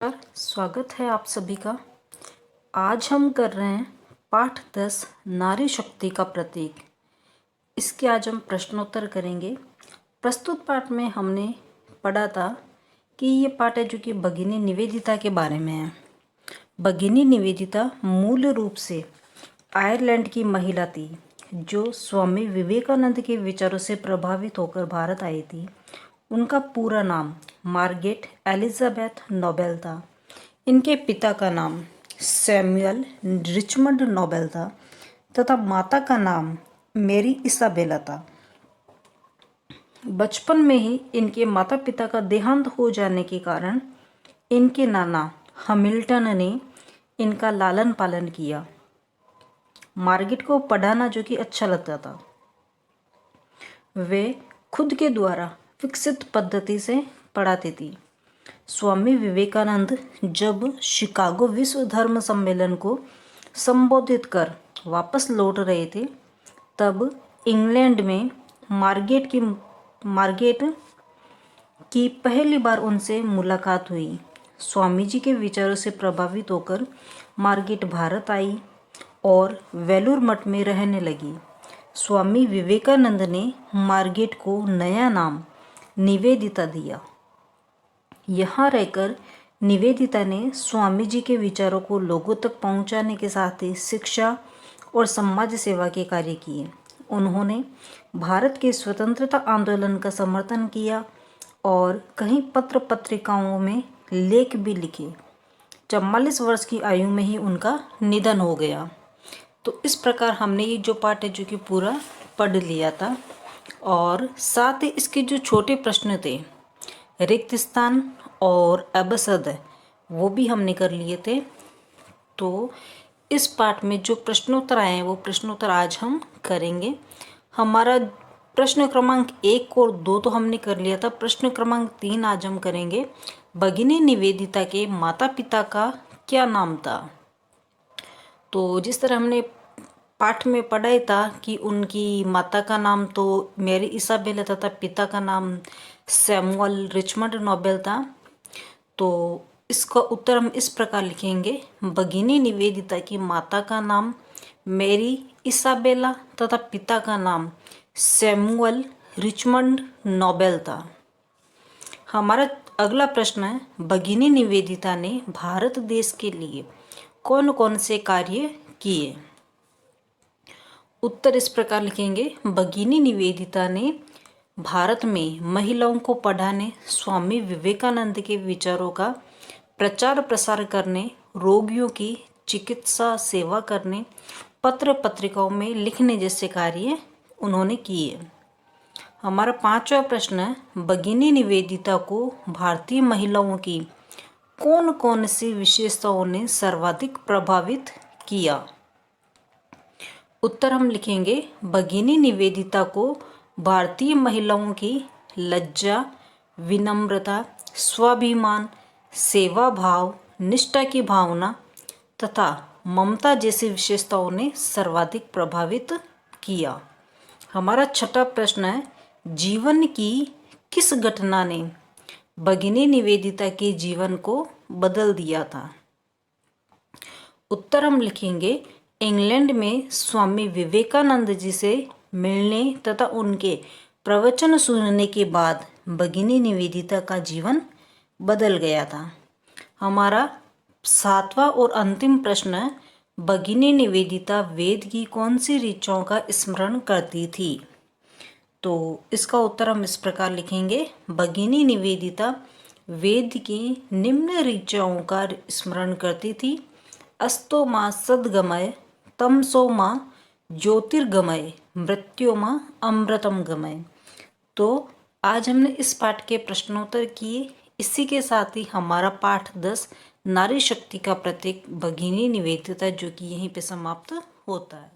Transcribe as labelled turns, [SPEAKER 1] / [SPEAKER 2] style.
[SPEAKER 1] स्वागत है आप सभी का। आज हम कर रहे हैं पाठ 10 नारी शक्ति का प्रतीक। इसके आज हम प्रश्नोत्तर करेंगे। प्रस्तुत पाठ में हमने पढ़ा था कि ये पाठ है जो कि भगिनी निवेदिता के बारे में है। भगिनी निवेदिता मूल रूप से आयरलैंड की महिला थी जो स्वामी विवेकानंद के विचारों से प्रभावित होकर भारत आई थी। उनका पूरा नाम मार्गरेट एलिजाबेथ नोबेल था। इनके पिता का नाम सैमुअल रिचमंड नोबेल था तथा माता का नाम मेरी इसाबेला था। बचपन में ही इनके माता पिता का देहांत हो जाने के कारण इनके नाना हैमिल्टन ने इनका लालन पालन किया। मार्गरेट को पढ़ाना जो कि अच्छा लगता था। वे खुद के द्वारा विकसित पद्धति से पढ़ाती थी। स्वामी विवेकानंद जब शिकागो विश्व धर्म सम्मेलन को संबोधित कर वापस लौट रहे थे तब इंग्लैंड में मार्गरेट की पहली बार उनसे मुलाकात हुई। स्वामी जी के विचारों से प्रभावित होकर मार्गरेट भारत आई और वेलूर मठ में रहने लगी। स्वामी विवेकानंद ने मार्गरेट को नया नाम निवेदिता दिया। यहाँ रहकर निवेदिता ने स्वामी जी के विचारों को लोगों तक पहुँचाने के साथ ही शिक्षा और समाज सेवा के कार्य किए। उन्होंने भारत के स्वतंत्रता आंदोलन का समर्थन किया और कई पत्र पत्रिकाओं में लेख भी लिखे। 44 वर्ष की आयु में ही उनका निधन हो गया। तो इस प्रकार हमने ये जो पाठ है जो कि पूरा पढ़ लिया था और साथ ही इसके जो छोटे प्रश्न थे रिक्त स्थान और अबसद वो भी हमने कर लिए थे। तो इस पाठ में जो प्रश्नोत्तर आए हैं वो प्रश्नोत्तर आज हम करेंगे। हमारा प्रश्न क्रमांक 1 और 2 तो हमने कर लिया था। प्रश्न क्रमांक 3 आज हम करेंगे। भगिनी निवेदिता के माता पिता का क्या नाम था। तो जिस तरह हमने पाठ में पढ़ा ही था कि उनकी माता का नाम तो मेरी इसाबेला तथा पिता का नाम सैमुअल रिचमंड नोबेल था। तो इसका उत्तर हम इस प्रकार लिखेंगे। भगिनी निवेदिता की माता का नाम मेरी इसाबेला तथा पिता का नाम सैमुअल रिचमंड नोबेल था। हमारा अगला प्रश्न है, भगिनी निवेदिता ने भारत देश के लिए कौन कौन से कार्य किए। उत्तर इस प्रकार लिखेंगे। भगिनी निवेदिता ने भारत में महिलाओं को पढ़ाने, स्वामी विवेकानंद के विचारों का प्रचार प्रसार करने, रोगियों की चिकित्सा सेवा करने, पत्र पत्रिकाओं में लिखने जैसे कार्य उन्होंने किए। हमारा 5वां प्रश्न है, भगिनी निवेदिता को भारतीय महिलाओं की कौन कौन सी विशेषताओं ने सर्वाधिक प्रभावित किया। उत्तर हम लिखेंगे। भगिनी निवेदिता को भारतीय महिलाओं की लज्जा, विनम्रता, स्वाभिमान, सेवा भाव, निष्ठा की भावना तथा ममता जैसी विशेषताओं ने सर्वाधिक प्रभावित किया। हमारा 6वां प्रश्न है, जीवन की किस घटना ने भगिनी निवेदिता के जीवन को बदल दिया था। उत्तर हम लिखेंगे। इंग्लैंड में स्वामी विवेकानंद जी से मिलने तथा उनके प्रवचन सुनने के बाद भगिनी निवेदिता का जीवन बदल गया था। हमारा 7वां और अंतिम प्रश्न है, भगिनी निवेदिता वेद की कौन सी ऋचाओं का स्मरण करती थी। तो इसका उत्तर हम इस प्रकार लिखेंगे। भगिनी निवेदिता वेद की निम्न ऋचाओं का स्मरण करती थी। अस्तो माँ सद्गमय, तमसो माँ ज्योतिर्गमय, मृत्योमा अमृतम गमय। तो आज हमने इस पाठ के प्रश्नोत्तर किए। इसी के साथ ही हमारा पाठ 10 नारी शक्ति का प्रतीक भगिनी निवेदिता जो कि यहीं पे समाप्त होता है।